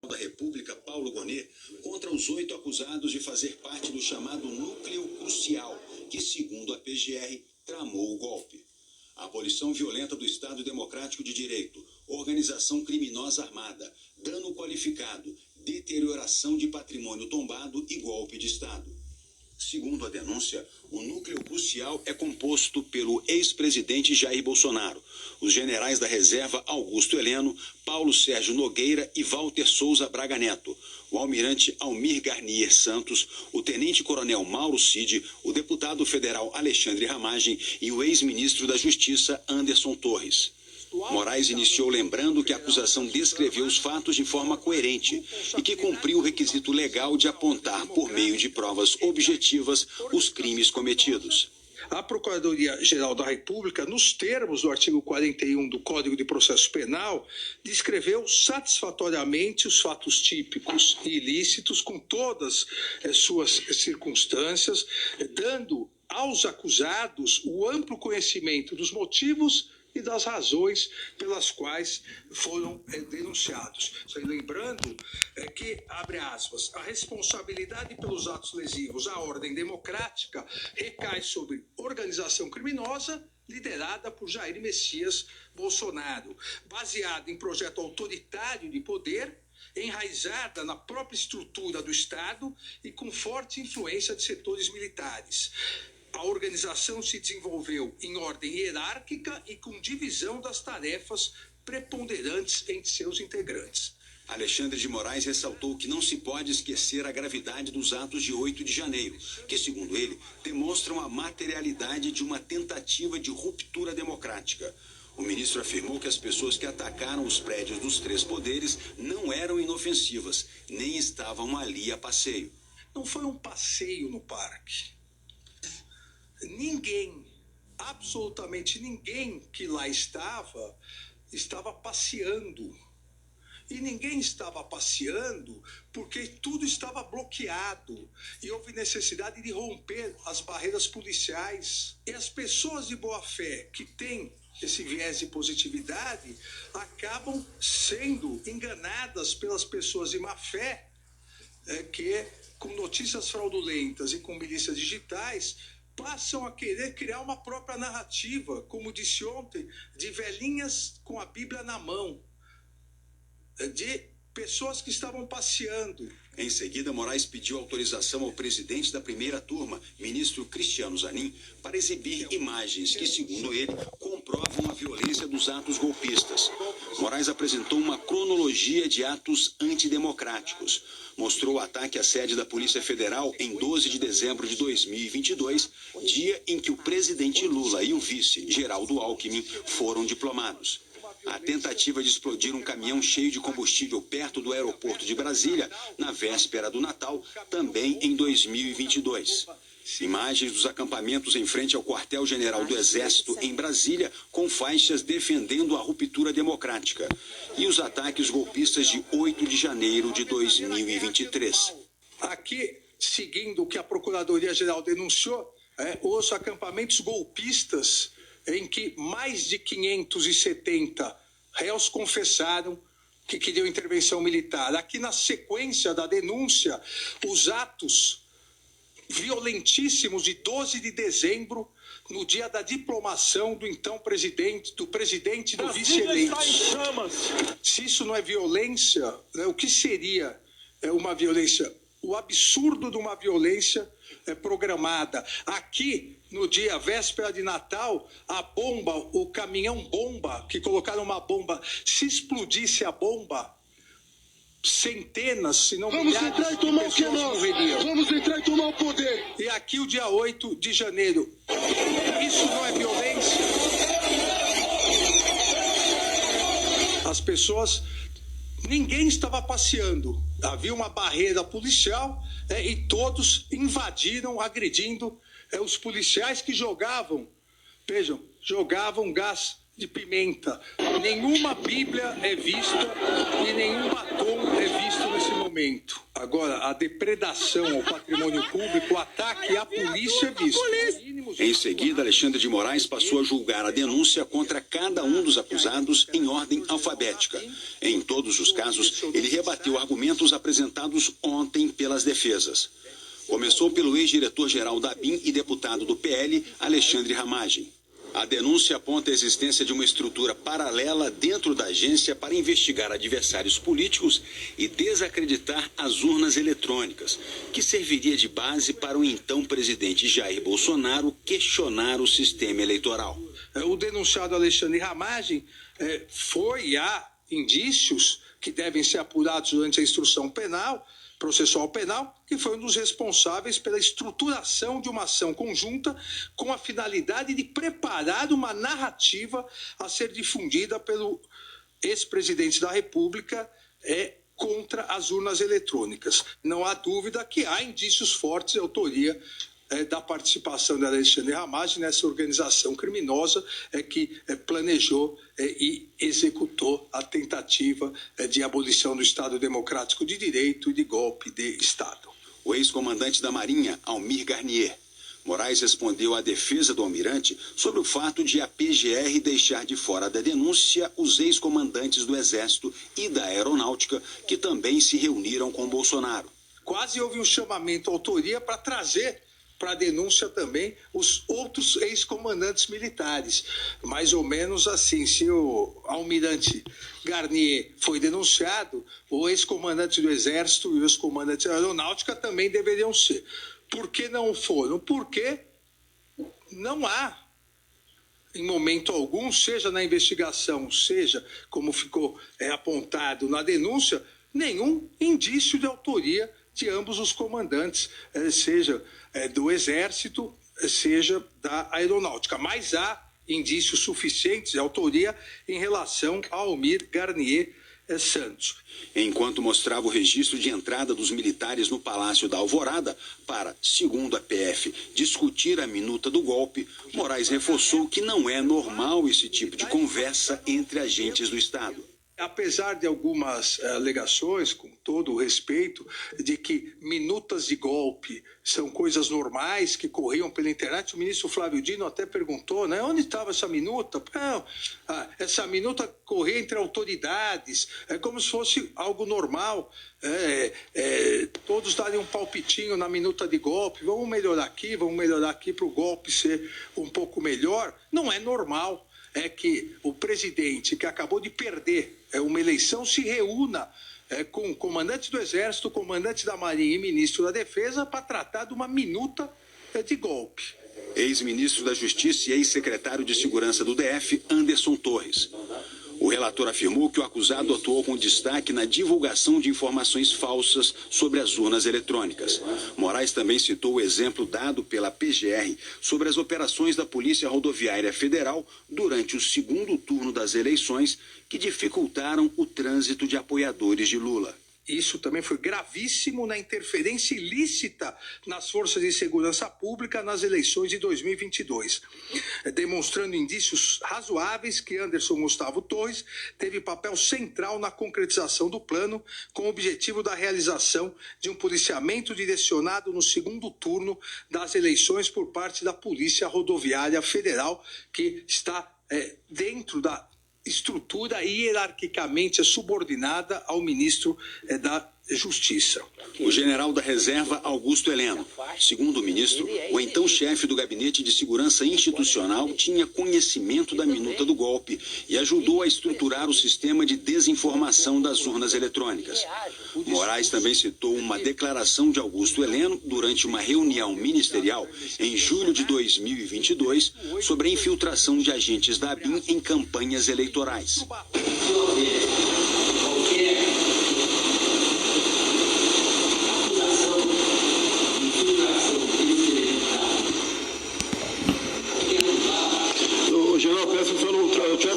da República, Paulo Gonet, contra os 8 acusados de fazer parte do chamado núcleo crucial, que, segundo a PGR, tramou o golpe. A abolição violenta do Estado Democrático de Direito, organização criminosa armada, dano qualificado, deterioração de patrimônio tombado e golpe de Estado. Segundo a denúncia, o núcleo crucial é composto pelo ex-presidente Jair Bolsonaro, os generais da reserva Augusto Heleno, Paulo Sérgio Nogueira e Walter Souza Braga Neto, o almirante Almir Garnier Santos, o tenente-coronel Mauro Cid, o deputado federal Alexandre Ramagem e o ex-ministro da Justiça Anderson Torres. Moraes iniciou lembrando que a acusação descreveu os fatos de forma coerente e que cumpriu o requisito legal de apontar, por meio de provas objetivas, os crimes cometidos. A Procuradoria-Geral da República, nos termos do artigo 41 do Código de Processo Penal, descreveu satisfatoriamente os fatos típicos e ilícitos com todas as suas circunstâncias, dando aos acusados o amplo conhecimento dos motivos e das razões pelas quais foram denunciados. Lembrando que, abre aspas, a responsabilidade pelos atos lesivos à ordem democrática recai sobre organização criminosa liderada por Jair Messias Bolsonaro, baseada em projeto autoritário de poder, enraizada na própria estrutura do Estado e com forte influência de setores militares. A organização se desenvolveu em ordem hierárquica e com divisão das tarefas preponderantes entre seus integrantes. Alexandre de Moraes ressaltou que não se pode esquecer a gravidade dos atos de 8 de janeiro, que, segundo ele, demonstram a materialidade de uma tentativa de ruptura democrática. O ministro afirmou que as pessoas que atacaram os prédios dos 3 poderes não eram inofensivas, nem estavam ali a passeio. Não foi um passeio no parque. Ninguém, absolutamente ninguém que lá estava passeando. E ninguém estava passeando porque tudo estava bloqueado e houve necessidade de romper as barreiras policiais. E as pessoas de boa fé que têm esse viés de positividade acabam sendo enganadas pelas pessoas de má fé que, com notícias fraudulentas e com milícias digitais, passam a querer criar uma própria narrativa, como disse ontem, de velhinhas com a Bíblia na mão, de pessoas que estavam passeando. Em seguida, Moraes pediu autorização ao presidente da primeira turma, ministro Cristiano Zanin, para exibir imagens que, segundo ele, comprovam a violência dos atos golpistas. Moraes apresentou uma cronologia de atos antidemocráticos. Mostrou o ataque à sede da Polícia Federal em 12 de dezembro de 2022, dia em que o presidente Lula e o vice, Geraldo Alckmin, foram diplomados. A tentativa de explodir um caminhão cheio de combustível perto do aeroporto de Brasília, na véspera do Natal, também em 2022. Imagens dos acampamentos em frente ao quartel-general do Exército em Brasília, com faixas defendendo a ruptura democrática. E os ataques golpistas de 8 de janeiro de 2023. Aqui, seguindo o que a Procuradoria-Geral denunciou, os acampamentos golpistas em que mais de 570 réus confessaram que queriam intervenção militar. Aqui, na sequência da denúncia, os atos violentíssimos de 12 de dezembro, no dia da diplomação do então presidente, do presidente e do vice-eleito. Se isso não é violência, o que seria uma violência? O absurdo de uma violência programada. Aqui, no dia véspera de Natal, a bomba, o caminhão-bomba, que colocaram uma bomba, se explodisse a bomba, centenas, se não milhares de pessoas morreriam. Vamos entrar e tomar o poder. E aqui o dia 8 de janeiro. Isso não é violência? As pessoas... Ninguém estava passeando. Havia uma barreira policial e todos invadiram, agredindo os policiais que jogavam, vejam, jogavam gás de pimenta. Nenhuma Bíblia é vista e nenhum batom é visto nesse momento. Agora, a depredação ao patrimônio público, o ataque à polícia é visto. Em seguida, Alexandre de Moraes passou a julgar a denúncia contra cada um dos acusados em ordem alfabética. Em todos os casos, ele rebateu argumentos apresentados ontem pelas defesas. Começou pelo ex-diretor-geral da ABIN e deputado do PL, Alexandre Ramagem. A denúncia aponta a existência de uma estrutura paralela dentro da agência para investigar adversários políticos e desacreditar as urnas eletrônicas, que serviria de base para o então presidente Jair Bolsonaro questionar o sistema eleitoral. O denunciado Alexandre Ramagem foi e há indícios que devem ser apurados durante a instrução penal, processual penal, que foi um dos responsáveis pela estruturação de uma ação conjunta com a finalidade de preparar uma narrativa a ser difundida pelo ex-presidente da República contra as urnas eletrônicas. Não há dúvida que há indícios fortes de autoria da participação de Alexandre Ramagem nessa organização criminosa que planejou e executou a tentativa de abolição do Estado Democrático de Direito e de golpe de Estado. O ex-comandante da Marinha, Almir Garnier. Moraes respondeu à defesa do almirante sobre o fato de a PGR deixar de fora da denúncia os ex-comandantes do Exército e da Aeronáutica, que também se reuniram com Bolsonaro. Quase houve um chamamento à autoria para trazer para a denúncia também os outros ex-comandantes militares. Mais ou menos assim, se o almirante Garnier foi denunciado, o ex-comandante do Exército e o ex-comandante da Aeronáutica também deveriam ser. Por que não foram? Porque não há, em momento algum, seja na investigação, seja como ficou apontado na denúncia, nenhum indício de autoria de ambos os comandantes, seja do Exército, seja da Aeronáutica. Mas há indícios suficientes de autoria em relação a Almir Garnier Santos. Enquanto mostrava o registro de entrada dos militares no Palácio da Alvorada para, segundo a PF, discutir a minuta do golpe, Moraes reforçou que não é normal esse tipo de conversa entre agentes do Estado. Apesar de algumas alegações, com todo o respeito, de que minutas de golpe são coisas normais que corriam pela internet, o ministro Flávio Dino até perguntou, né, onde estava essa minuta? Não, essa minuta corria entre autoridades, é como se fosse algo normal, todos darem um palpitinho na minuta de golpe, vamos melhorar aqui para o golpe ser um pouco melhor. Não é normal. É que o presidente, que acabou de perder uma eleição, se reúna com o comandante do Exército, o comandante da Marinha e ministro da Defesa para tratar de uma minuta de golpe. Ex-ministro da Justiça e ex-secretário de Segurança do DF, Anderson Torres. O relator afirmou que o acusado atuou com destaque na divulgação de informações falsas sobre as urnas eletrônicas. Moraes também citou o exemplo dado pela PGR sobre as operações da Polícia Rodoviária Federal durante o segundo turno das eleições, que dificultaram o trânsito de apoiadores de Lula. Isso também foi gravíssimo na interferência ilícita nas forças de segurança pública nas eleições de 2022, demonstrando indícios razoáveis que Anderson Gustavo Torres teve papel central na concretização do plano, com o objetivo da realização de um policiamento direcionado no segundo turno das eleições por parte da Polícia Rodoviária Federal, que está dentro da estrutura hierarquicamente subordinada ao ministro da Justiça. O general da reserva Augusto Heleno. Segundo o ministro, o então chefe do Gabinete de Segurança Institucional tinha conhecimento da minuta do golpe e ajudou a estruturar o sistema de desinformação das urnas eletrônicas. Moraes também citou uma declaração de Augusto Heleno durante uma reunião ministerial em julho de 2022 sobre a infiltração de agentes da ABIN em campanhas eleitorais.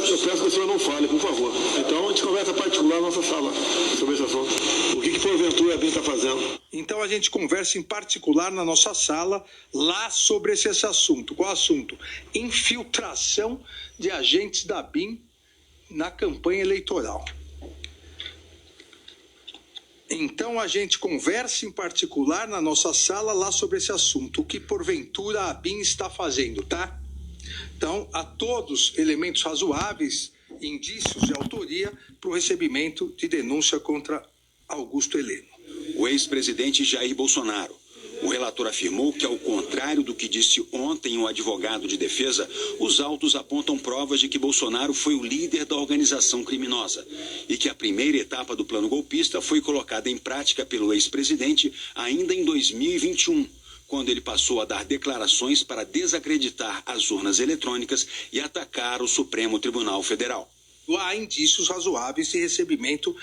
Eu peço que o senhor não fale, por favor. Então a gente conversa particular na nossa sala sobre esse assunto. O que porventura a BIM está fazendo? Então a gente conversa em particular na nossa sala lá sobre esse assunto. Qual assunto? Infiltração de agentes da BIM na campanha eleitoral. Então a gente conversa em particular na nossa sala lá sobre esse assunto, o que porventura a ABIN está fazendo, tá? Então, há todos elementos razoáveis, indícios de autoria para o recebimento de denúncia contra Augusto Heleno. O ex-presidente Jair Bolsonaro. O relator afirmou que, ao contrário do que disse ontem o advogado de defesa, os autos apontam provas de que Bolsonaro foi o líder da organização criminosa e que a primeira etapa do plano golpista foi colocada em prática pelo ex-presidente ainda em 2021, quando ele passou a dar declarações para desacreditar as urnas eletrônicas e atacar o Supremo Tribunal Federal. Há indícios razoáveis de recebimento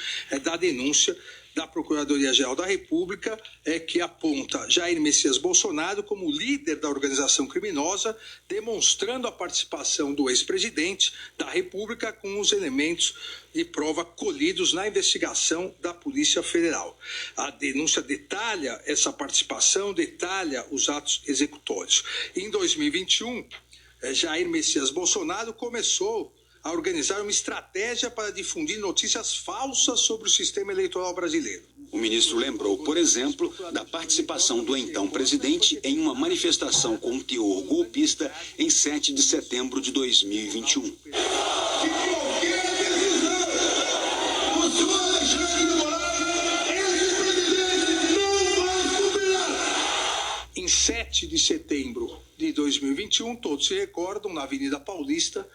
da denúncia da Procuradoria-Geral da República, que aponta Jair Messias Bolsonaro como líder da organização criminosa, demonstrando a participação do ex-presidente da República com os elementos de prova colhidos na investigação da Polícia Federal. A denúncia detalha essa participação, detalha os atos executórios. Em 2021, Jair Messias Bolsonaro começou a organizar uma estratégia para difundir notícias falsas sobre o sistema eleitoral brasileiro. O ministro lembrou, por exemplo, da participação do então presidente em uma manifestação com teor golpista em 7 de setembro de 2021. Em 7 de setembro de 2021, todos se recordam, na Avenida Paulista,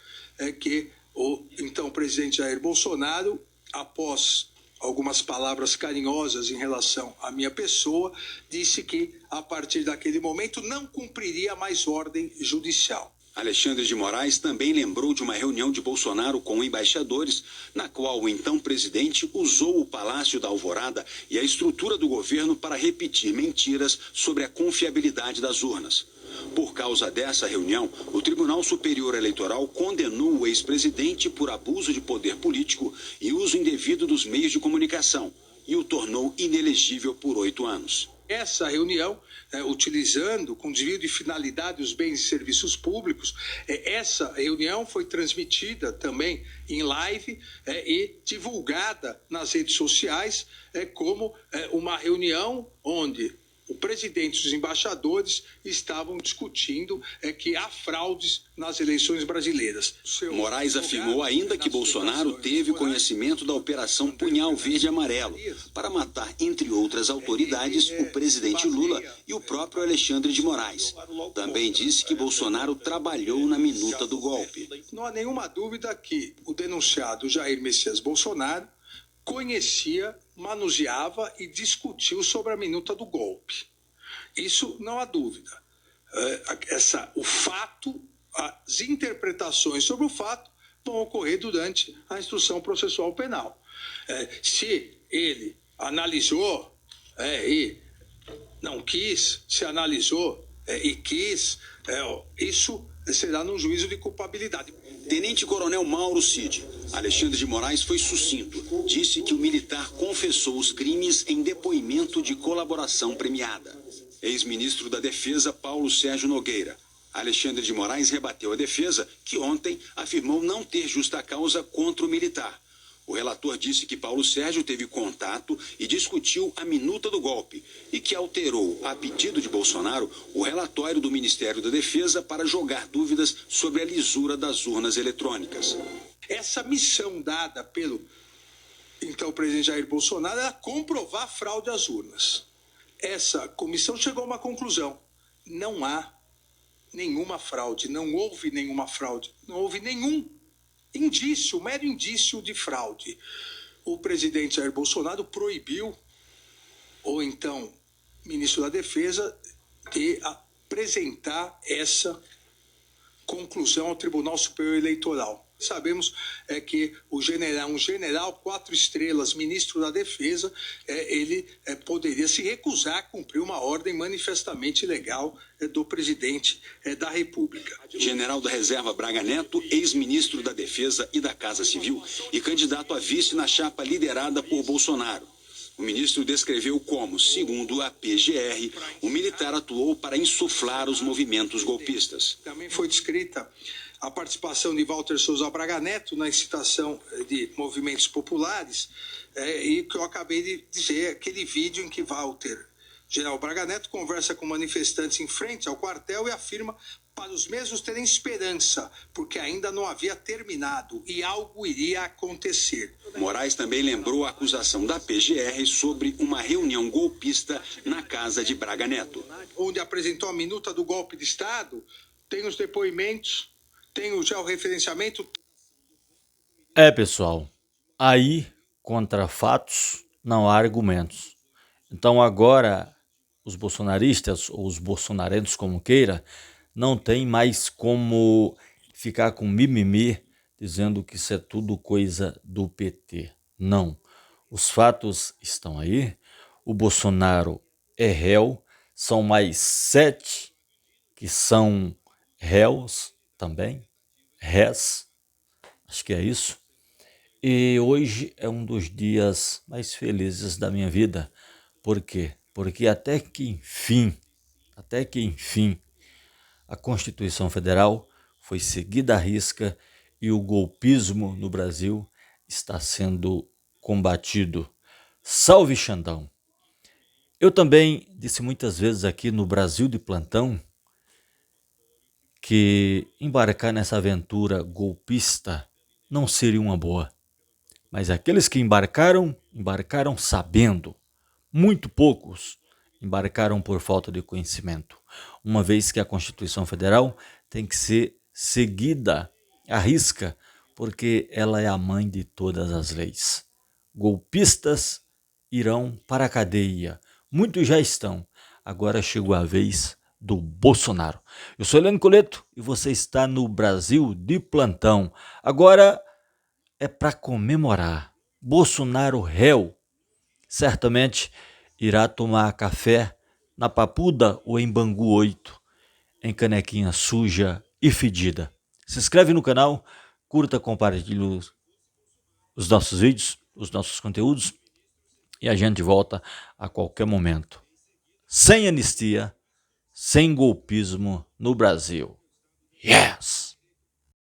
que o então presidente Jair Bolsonaro, após algumas palavras carinhosas em relação à minha pessoa, disse que, a partir daquele momento, não cumpriria mais ordem judicial. Alexandre de Moraes também lembrou de uma reunião de Bolsonaro com embaixadores, na qual o então presidente usou o Palácio da Alvorada e a estrutura do governo para repetir mentiras sobre a confiabilidade das urnas. Por causa dessa reunião, o Tribunal Superior Eleitoral condenou o ex-presidente por abuso de poder político e uso indevido dos meios de comunicação e o tornou inelegível por 8 anos. Essa reunião, utilizando com desvio de finalidade os bens e serviços públicos, essa reunião foi transmitida também em live e divulgada nas redes sociais como uma reunião onde o presidente e os embaixadores estavam discutindo que há fraudes nas eleições brasileiras. Moraes afirmou ainda que Bolsonaro teve conhecimento da Operação Punhal Verde e Amarelo para matar, entre outras autoridades, o presidente Lula e o próprio Alexandre de Moraes. Também disse que Bolsonaro trabalhou na minuta do golpe. Não há nenhuma dúvida que o denunciado Jair Messias Bolsonaro conhecia, manuseava e discutiu sobre a minuta do golpe. Isso não há dúvida. O fato, as interpretações sobre o fato vão ocorrer durante a instrução processual penal. Se ele analisou e não quis, se analisou e quis, isso será num juízo de culpabilidade. Tenente-Coronel Mauro Cid. Alexandre de Moraes foi sucinto. Disse que o militar confessou os crimes em depoimento de colaboração premiada. Ex-ministro da Defesa, Paulo Sérgio Nogueira. Alexandre de Moraes rebateu a defesa, que ontem afirmou não ter justa causa contra o militar. O relator disse que Paulo Sérgio teve contato e discutiu a minuta do golpe e que alterou, a pedido de Bolsonaro, o relatório do Ministério da Defesa para jogar dúvidas sobre a lisura das urnas eletrônicas. Essa missão dada pelo então presidente Jair Bolsonaro era comprovar a fraude às urnas. Essa comissão chegou a uma conclusão: não há nenhuma fraude, não houve nenhuma fraude, não houve nenhum indício, mero indício de fraude. O presidente Jair Bolsonaro proibiu, ou então ministro da Defesa, de apresentar essa conclusão ao Tribunal Superior Eleitoral. Sabemos que um general 4 estrelas, ministro da Defesa, ele poderia se recusar a cumprir uma ordem manifestamente ilegal do presidente da República. General da Reserva Braga Neto, ex-ministro da Defesa e da Casa Civil e candidato a vice na chapa liderada por Bolsonaro. O ministro descreveu como, segundo a PGR, o militar atuou para insuflar os movimentos golpistas. Também foi descrita a participação de Walter Souza Braga Neto na incitação de movimentos populares, e que eu acabei de dizer, aquele vídeo em que Walter, General Braga Neto, conversa com manifestantes em frente ao quartel e afirma para os mesmos terem esperança, porque ainda não havia terminado e algo iria acontecer. Moraes também lembrou a acusação da PGR sobre uma reunião golpista na casa de Braga Neto. Onde apresentou a minuta do golpe de Estado, tem os depoimentos, tem já o referenciamento. Pessoal, aí contra fatos não há argumentos. Então agora os bolsonaristas, ou os bolsonarentos como queira, não tem mais como ficar com mimimi dizendo que isso é tudo coisa do PT. Não. Os fatos estão aí. O Bolsonaro é réu. São mais 7 que são réus também. Réis. Acho que é isso. E hoje é um dos dias mais felizes da minha vida. Por quê? Porque até que enfim, a Constituição Federal foi seguida à risca e o golpismo no Brasil está sendo combatido. Salve Xandão! Eu também disse muitas vezes aqui no Brasil de Plantão que embarcar nessa aventura golpista não seria uma boa. Mas aqueles que embarcaram sabendo. Muito poucos embarcaram por falta de conhecimento, uma vez que a Constituição Federal tem que ser seguida à risca, porque ela é a mãe de todas as leis. Golpistas irão para a cadeia, muitos já estão, agora chegou a vez do Bolsonaro. Eu sou Heleno Coleto e você está no Brasil de Plantão. Agora é para comemorar. Bolsonaro réu certamente irá tomar café na Papuda ou em Bangu 8, em canequinha suja e fedida. Se inscreve no canal, curta, compartilhe os nossos vídeos, os nossos conteúdos e a gente volta a qualquer momento. Sem anistia, sem golpismo no Brasil. Yes!